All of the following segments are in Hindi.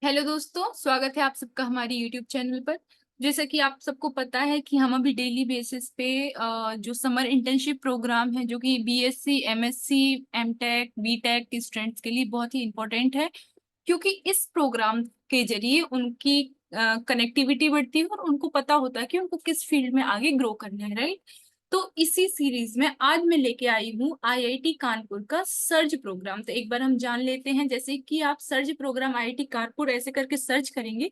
हेलो दोस्तों, स्वागत है आप सबका हमारी यूट्यूब चैनल पर। जैसा कि आप सबको पता है कि हम अभी डेली बेसिस पे जो समर इंटर्नशिप प्रोग्राम है जो कि बीएससी, एमएससी, एमटेक, बीटेक के स्टूडेंट्स के लिए बहुत ही इम्पोर्टेंट है, क्योंकि इस प्रोग्राम के जरिए उनकी कनेक्टिविटी बढ़ती है और उनको पता होता है कि उनको किस फील्ड में आगे ग्रो करना है, राइट। तो इसी सीरीज में आज मैं लेके आई हूँ आईआईटी कानपुर का सर्ज प्रोग्राम। तो एक बार हम जान लेते हैं। जैसे कि आप सर्ज प्रोग्राम आईआईटी कानपुर ऐसे करके सर्च करेंगे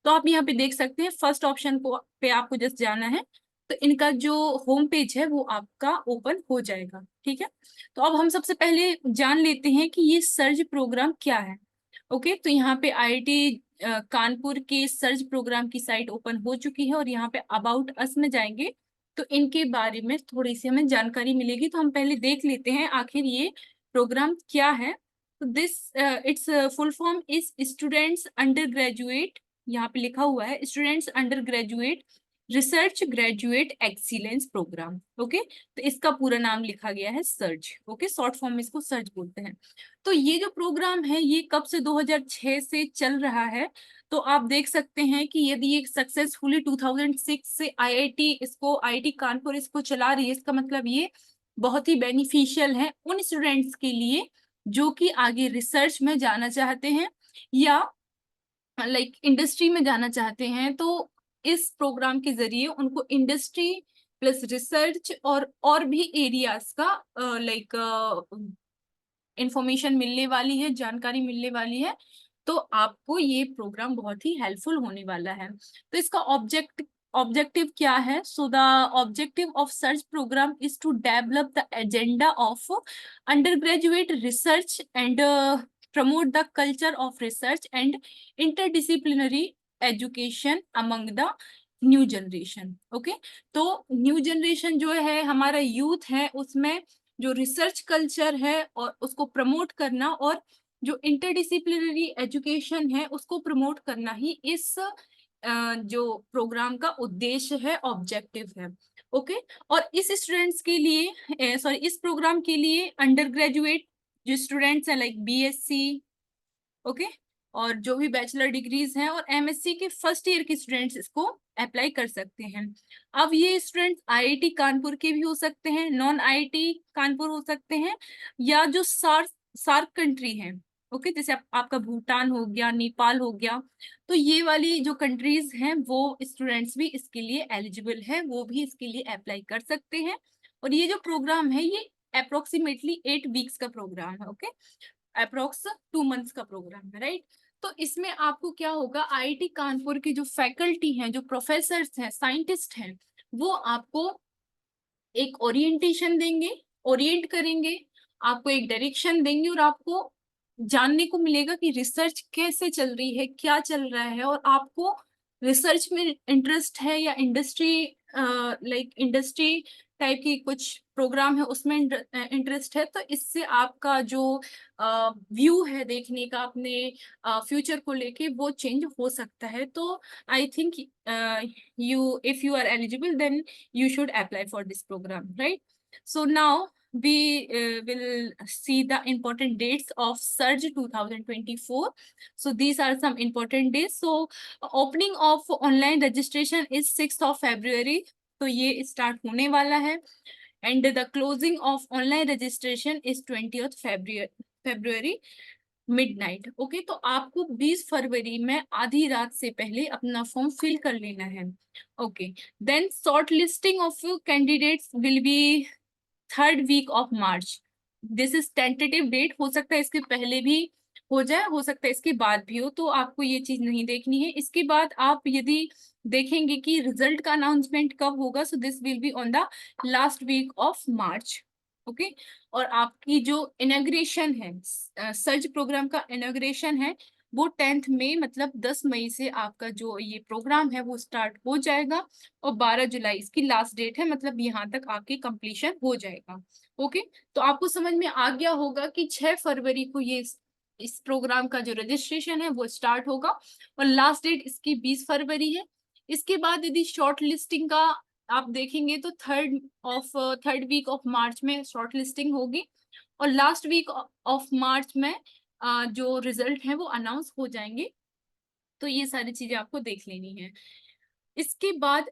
तो आप यहाँ पे देख सकते हैं फर्स्ट ऑप्शन को पे आपको जस्ट जाना है। तो इनका जो होम पेज है वो आपका ओपन हो जाएगा, ठीक है। तो अब हम सबसे पहले जान लेते हैं कि ये सर्ज प्रोग्राम क्या है। ओके, तो यहाँ पे आईआईटी कानपुर के सर्च प्रोग्राम की साइट ओपन हो चुकी है और यहाँ पे अबाउट अस में जाएंगे तो इनके बारे में थोड़ी सी हमें जानकारी मिलेगी। तो हम पहले देख लेते हैं आखिर ये प्रोग्राम क्या है। तो this its full form is students under graduate, यहाँ पे लिखा हुआ है students under graduate research graduate excellence program. Okay, तो इसका पूरा नाम लिखा गया है सर्च। ओके, शॉर्ट फॉर्म में इसको सर्च बोलते हैं। तो ये जो प्रोग्राम है ये कब से 2006 से चल रहा है। तो आप देख सकते हैं कि यदि ये सक्सेसफुली 2006 से आईआईटी कानपुर इसको चला रही है, इसका मतलब ये बहुत ही बेनिफिशियल है उन स्टूडेंट्स के लिए जो कि आगे रिसर्च में जाना चाहते हैं या इंडस्ट्री में जाना चाहते हैं। तो इस प्रोग्राम के जरिए उनको इंडस्ट्री प्लस रिसर्च और भी एरियाज का लाइक इंफॉर्मेशन मिलने वाली है, जानकारी मिलने वाली है। तो आपको ये प्रोग्राम बहुत ही हेल्पफुल होने वाला है। तो इसका ऑब्जेक्टिव क्या है? So the objective of SURGE program is to develop the agenda of under graduate research and promote the culture of research and interdisciplinary education among the new generation. Okay, तो न्यू जनरेशन जो है हमारा यूथ है, उसमें जो रिसर्च कल्चर है और उसको प्रमोट करना और जो इंटरडिसिप्लिनरी एजुकेशन है उसको प्रमोट करना ही इस जो प्रोग्राम का उद्देश्य है, ऑब्जेक्टिव है। ओके, और इस स्टूडेंट्स के लिए सॉरी इस प्रोग्राम के लिए अंडर ग्रेजुएट जो स्टूडेंट्स हैं लाइक बीएससी, ओके, और जो भी बैचलर डिग्रीज हैं और एमएससी के फर्स्ट ईयर के स्टूडेंट्स इसको अप्लाई कर सकते हैं। अब ये स्टूडेंट्स आईआईटी कानपुर के भी हो सकते हैं, नॉन आईआईटी कानपुर हो सकते हैं, या जो सार्क कंट्री हैं। ओके, जैसे आपका भूटान हो गया, नेपाल हो गया। तो ये वाली जो कंट्रीज हैं वो स्टूडेंट्स भी इसके लिए एलिजिबल है, वो भी इसके लिए अप्लाई कर सकते हैं। और ये जो प्रोग्राम है ये अप्रोक्सीमेटली 8 वीक्स का प्रोग्राम है। ओके, अप्रोक्स 2 मंथ्स का प्रोग्राम है, राइट। तो इसमें आपको क्या होगा, आईआईटी कानपुर की जो फैकल्टी हैं, जो प्रोफेसर्स हैं, साइंटिस्ट हैं, वो आपको एक ओरिएंटेशन देंगे, ओरिएंट करेंगे, आपको एक डायरेक्शन देंगे और आपको जानने को मिलेगा कि रिसर्च कैसे चल रही है, क्या चल रहा है। और आपको रिसर्च में इंटरेस्ट है या इंडस्ट्री टाइप की कुछ प्रोग्राम है उसमें इंटरेस्ट है, तो इससे आपका जो व्यू है देखने का अपने फ्यूचर को लेके वो चेंज हो सकता है। तो I think you if you are eligible then you should apply for this program, right? So now we will see the important dates of surge 2024. So these are some important days. So opening of online registration is 6th of February, तो ये स्टार्ट होने वाला है। And the closing of online registration is 20th February midnight. Okay, तो आपको 20 फरवरी में आधी रात से पहले अपना फॉर्म फिल कर लेना है। Okay, then short listing of candidates will be 3rd week of March. This is tentative date, हो सकता है इसके पहले भी हो जाए, हो सकता है इसके बाद भी हो, तो आपको ये चीज नहीं देखनी है। इसके बाद आप यदि देखेंगे कि रिजल्ट का अनाउंसमेंट कब होगा, so this will be on the last week of March. Okay, और आपकी जो इनॉग्रेशन है, सर्च प्रोग्राम का इनॉग्रेशन है, वो 10th मई मतलब 10 मई से आपका जो ये प्रोग्राम है वो स्टार्ट हो जाएगा और 12 जुलाई इसकी लास्ट डेट है, मतलब यहाँ तक आपकी कंप्लीशन हो जाएगा। ओके, तो आपको समझ में आ गया होगा कि 6 फरवरी को ये इस प्रोग्राम का जो रजिस्ट्रेशन है वो स्टार्ट होगा और लास्ट डेट इसकी 20 फरवरी है। इसके बाद यदि शॉर्ट लिस्टिंग का आप देखेंगे तो 3rd week ऑफ मार्च में शॉर्ट लिस्टिंग होगी और लास्ट वीक ऑफ मार्च में जो रिजल्ट है वो अनाउंस हो जाएंगे। तो ये सारी चीजें आपको देख लेनी है। इसके बाद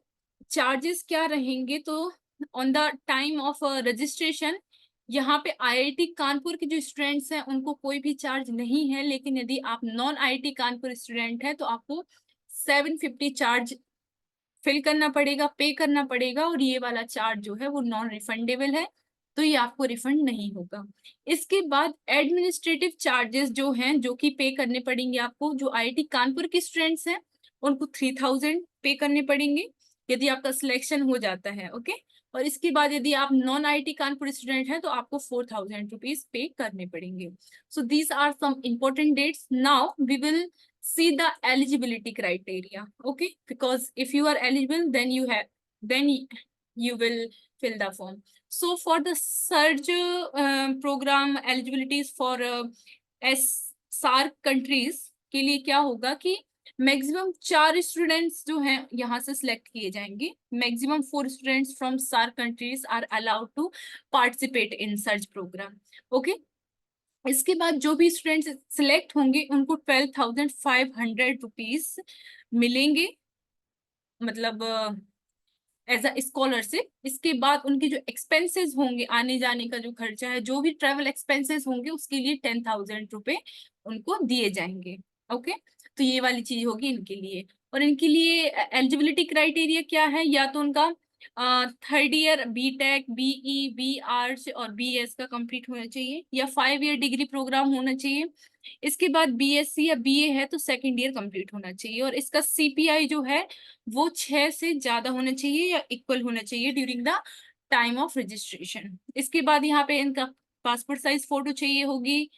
चार्जेस क्या रहेंगे, तो on the time of registration यहाँ पे आईआईटी कानपुर के जो स्टूडेंट्स हैं उनको कोई भी चार्ज नहीं है, लेकिन यदि आप नॉन आईआईटी कानपुर स्टूडेंट हैं तो आपको 750 चार्ज फिल करना पड़ेगा, पे करना पड़ेगा, और ये वाला चार्ज जो है वो नॉन रिफंडेबल है, तो ये आपको रिफंड नहीं होगा। इसके बाद एडमिनिस्ट्रेटिव चार्जेस जो हैं जो कि पे करने पड़ेंगे आपको, जो आईआईटी कानपुर के स्टूडेंट्स हैं उनको 3000 पे करने पड़ेंगे यदि आपका सिलेक्शन हो जाता है। ओके, और इसके बाद यदि आप नॉन आईआईटी कानपुर स्टूडेंट हैं तो आपको 4000 रुपीज पे करने पड़ेंगे। So these are some important dates. Now we will see the eligibility criteria. Okay, because if you are eligible then you will fill the form. So for the surge program eligibilities for SAARC countries के लिए क्या होगा कि मैक्सिमम 4 स्टूडेंट्स जो हैं यहाँ से सिलेक्ट किए जाएंगे। Maximum 4 students from SAARC countries are allowed to participate in surge program. Okay, इसके बाद जो भी स्टूडेंट्स सिलेक्ट होंगे उनको 12,500 रुपीज मिलेंगे, मतलब एज अ स्कॉलरशिप। इसके बाद उनके जो एक्सपेंसेस होंगे, आने जाने का जो खर्चा है, जो भी ट्रेवल एक्सपेंसेस होंगे उसके लिए 10,000 रुपए उनको दिए जाएंगे। ओके, तो ये वाली चीज होगी इनके लिए। और इनके लिए एलिजिबिलिटी क्राइटेरिया क्या है, या तो उनका 3rd year BTech, BE, B arts और बीएस का कंप्लीट होना चाहिए, या 5 ईयर डिग्री प्रोग्राम होना चाहिए। इसके बाद बीएससी या बीए है तो 2nd ईयर कंप्लीट होना चाहिए, और इसका सीपीआई जो है वो 6 से ज्यादा होना चाहिए या इक्वल होना चाहिए during the time of registration. इसके बाद यहाँ पे इनका पासपोर्ट साइज फोटो चाहिए होगी,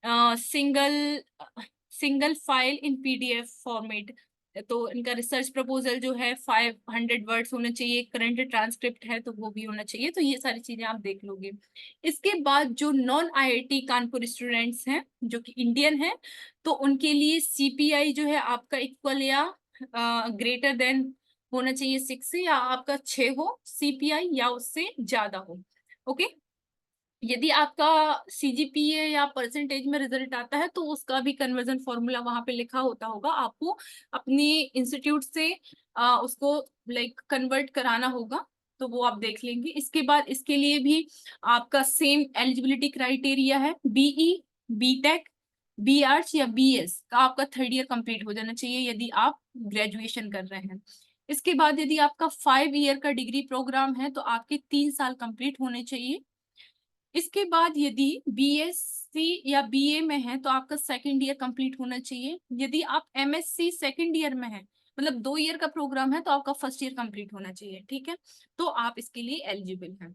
single single file in PDF format. तो इनका रिसर्च प्रपोजल जो है 500 वर्ड्स होना चाहिए, करंट ट्रांसक्रिप्ट है तो वो भी होना चाहिए। तो ये सारी चीजें आप देख लोगे। इसके बाद जो नॉन आईआईटी कानपुर स्टूडेंट्स हैं जो कि इंडियन हैं, तो उनके लिए सीपीआई जो है आपका इक्वल या ग्रेटर देन होना चाहिए 6 से, या आपका 6 हो सीपीआई या उससे ज्यादा हो। ओके, यदि आपका सीजीपीए या परसेंटेज में रिजल्ट आता है तो उसका भी कन्वर्जन फॉर्मूला वहां पे लिखा होता होगा, आपको अपनी इंस्टीट्यूट से उसको लाइक कन्वर्ट कराना होगा, तो वो आप देख लेंगे। इसके बाद इसके लिए भी आपका सेम एलिजिबिलिटी क्राइटेरिया है, बीई, बीटेक, बी आर्ट्स या बीएस का आपका 3rd ईयर कंप्लीट हो जाना चाहिए यदि आप ग्रेजुएशन कर रहे हैं। इसके बाद यदि आपका 5 ईयर का डिग्री प्रोग्राम है तो आपके 3 साल कंप्लीट होने चाहिए। इसके बाद यदि बीएससी या बीए में है तो आपका 2nd ईयर कंप्लीट होना चाहिए। यदि आप एमएससी 2nd ईयर में है, मतलब 2 ईयर का प्रोग्राम है, तो आपका 1st ईयर कंप्लीट होना चाहिए। ठीक है, तो आप इसके लिए एलिजिबल हैं।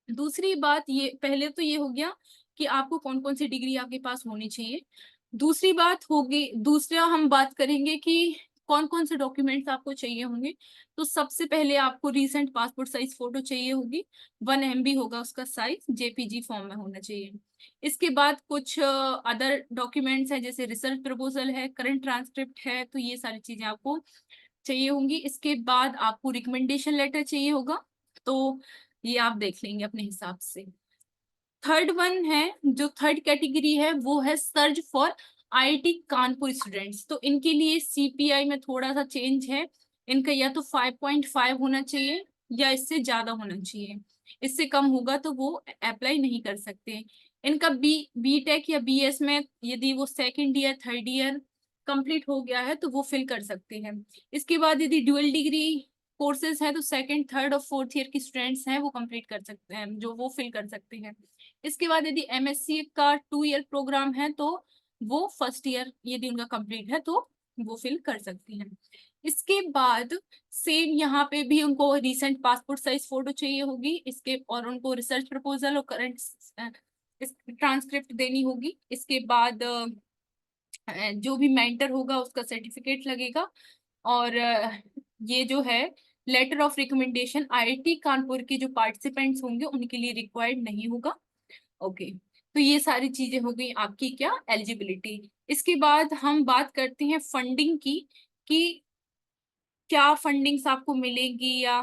दूसरी बात, ये पहले तो ये हो गया कि आपको कौन कौन सी डिग्री आपके पास होनी चाहिए। दूसरी बात होगी, दूसरा हम बात करेंगे कि कौन कौन से डॉक्यूमेंट्स आपको चाहिए होंगे। तो सबसे पहले आपको रीसेंट पासपोर्ट साइज फोटो चाहिए होगी, 1 MB होगा उसका साइज, जेपीजी फॉर्म में होना चाहिए। इसके बाद कुछ अदर डॉक्यूमेंट्स हैं जैसे रिसर्च प्रपोजल है, करंट ट्रांसक्रिप्ट है, तो ये सारी चीजें आपको चाहिए होंगी। इसके बाद आपको रिकमेंडेशन लेटर चाहिए होगा, तो ये आप देख लेंगे अपने हिसाब से। थर्ड वन है, जो थर्ड कैटेगरी है वो है search for IIT Kanpur students. तो इनके लिए सीपीआई में थोड़ा सा चेंज है, इनका या तो 5.5 होना चाहिए या इससे ज्यादा होना चाहिए। इससे कम होगा तो वो अप्लाई नहीं कर सकते। इनका बीटेक या बीएस में यदि वो 2nd year 3rd year complete हो गया है तो वो फिल कर सकते हैं। इसके बाद यदि ड्यूअल डिग्री कोर्सेज है तो 2nd, 3rd और 4th ईयर की स्टूडेंट्स हैं वो कंप्लीट कर सकते हैं, जो वो फिल कर सकते हैं। इसके बाद यदि एमएससी का 2 ईयर प्रोग्राम है तो वो 1st ईयर यदि उनका कंप्लीट है तो वो फिल कर सकती हैं। इसके बाद सेम यहाँ पे भी उनको रिसेंट पासपोर्ट साइज फोटो चाहिए होगी, इसके और उनको रिसर्च प्रपोजल और करंट ट्रांसक्रिप्ट देनी होगी। इसके बाद जो भी मेंटर होगा उसका सर्टिफिकेट लगेगा, और ये जो है letter of recommendation IIT Kanpur के जो पार्टिसिपेंट्स होंगे उनके लिए रिक्वायर्ड नहीं होगा। ओके, तो ये सारी चीजें हो गई आपकी क्या एलिजिबिलिटी। इसके बाद हम बात करते हैं फंडिंग की, कि क्या फंडिंग्स आपको मिलेगी या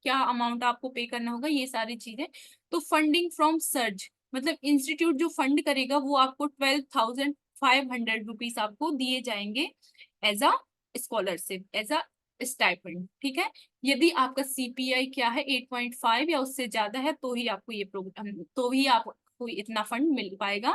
क्या अमाउंट आपको पे करना होगा, ये सारी चीजें। तो फंडिंग फ्रॉम सर्ज, मतलब इंस्टीट्यूट जो फंड करेगा वो आपको 12,500 रुपीज आपको दिए जाएंगे as a scholarship as a stipend, ठीक है। यदि आपका सीपीआई क्या है 8.5 या उससे ज्यादा है तो ही आपको ये प्रोग्राम, तो ही आपको इतना फंड मिल पाएगा।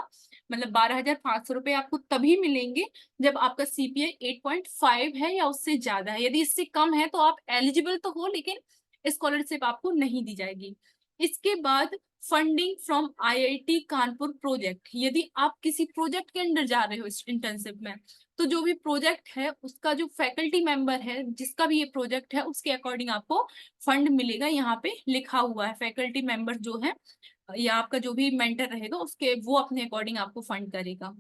मतलब 12,500 रुपये आपको तभी मिलेंगे जब आपका सीपीआई 8.5 है या उससे ज्यादा है। यदि इससे कम है तो आप एलिजिबल तो हो, लेकिन स्कॉलरशिप आपको नहीं दी जाएगी। इसके बाद funding from IIT Kanpur project. यदि आप किसी प्रोजेक्ट के अंदर जा रहे हो इस इंटर्नशिप में, तो जो भी प्रोजेक्ट है उसका जो फैकल्टी मेंबर है, जिसका भी ये प्रोजेक्ट है, उसके अकॉर्डिंग आपको फंड मिलेगा। यहाँ पे लिखा हुआ है फैकल्टी मेंबर जो है या आपका जो भी मेंटर रहेगा उसके, वो अपने अकॉर्डिंग आपको फंड करेगा।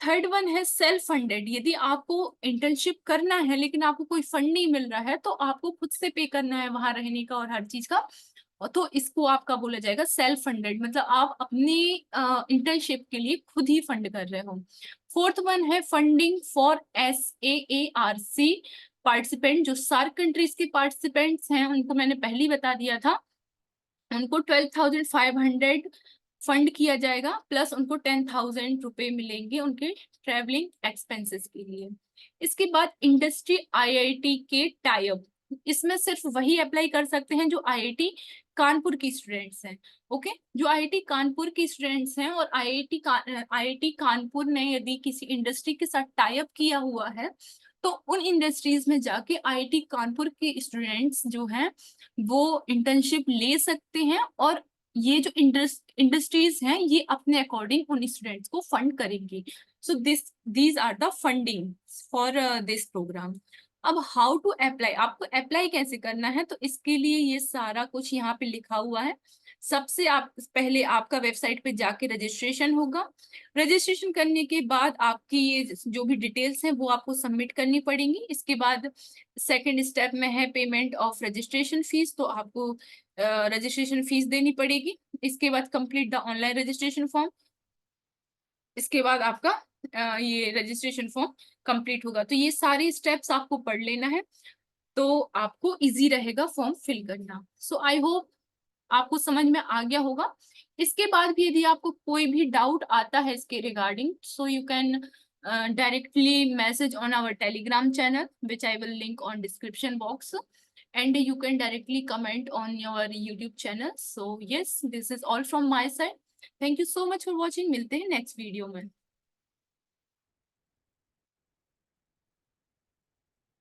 थर्ड वन है सेल्फ फंडेड। यदि आपको इंटर्नशिप करना है लेकिन आपको कोई फंड नहीं मिल रहा है तो आपको खुद से पे करना है वहां रहने का और हर चीज का, तो इसको आपका बोला जाएगा सेल्फ फंडेड, मतलब आप अपनी इंटर्नशिप के लिए खुद ही फंड कर रहे हो। फोर्थ वन है फंडिंग फॉर SAARC पार्टिसिपेंट। जो सार्क कंट्रीज के पार्टिसिपेंट्स हैं उनको मैंने पहले ही बता दिया था, उनको 12,500 फंड किया जाएगा, प्लस उनको 10,000 रुपए मिलेंगे उनके ट्रेवलिंग एक्सपेंसेस के लिए। इसके बाद इंडस्ट्री आईआईटी के टाइप, इसमें सिर्फ वही अप्लाई कर सकते हैं जो आईआईटी कानपुर की स्टूडेंट्स हैं। ओके, जो आईआईटी कानपुर की स्टूडेंट्स हैं और आईआईटी कानपुर ने यदि किसी इंडस्ट्री के साथ टाइप किया हुआ है तो उन इंडस्ट्रीज में जाके आईआईटी कानपुर के स्टूडेंट्स जो हैं वो इंटर्नशिप ले सकते हैं, और ये जो इंडस्ट्रीज हैं ये अपने अकॉर्डिंग उन स्टूडेंट्स को फंड करेंगी। So these are the funding for this program. अब हाउ टू अप्लाई, आपको अप्लाई कैसे करना है, तो इसके लिए ये सारा कुछ यहाँ पे लिखा हुआ है। सबसे आप पहले आपका वेबसाइट पे जाके रजिस्ट्रेशन होगा। रजिस्ट्रेशन करने के बाद आपकी ये जो भी डिटेल्स हैं वो आपको सबमिट करनी पड़ेंगी। इसके बाद सेकंड स्टेप में है पेमेंट ऑफ रजिस्ट्रेशन फीस, तो आपको रजिस्ट्रेशन फीस देनी पड़ेगी। इसके बाद complete the online registration form. इसके बाद आपका ये रजिस्ट्रेशन फॉर्म कंप्लीट होगा। तो ये सारे स्टेप्स आपको पढ़ लेना है तो आपको इजी रहेगा फॉर्म फिल करना। सो आई होप आपको समझ में आ गया होगा। इसके बाद भी यदि आपको कोई भी डाउट आता है इसके regarding, so you can directly message on our telegram channel which I will link on description box, and you can directly comment on your YouTube channel. So yes, this is all from my side. Thank you so much for watching. मिलते हैं नेक्स्ट वीडियो में।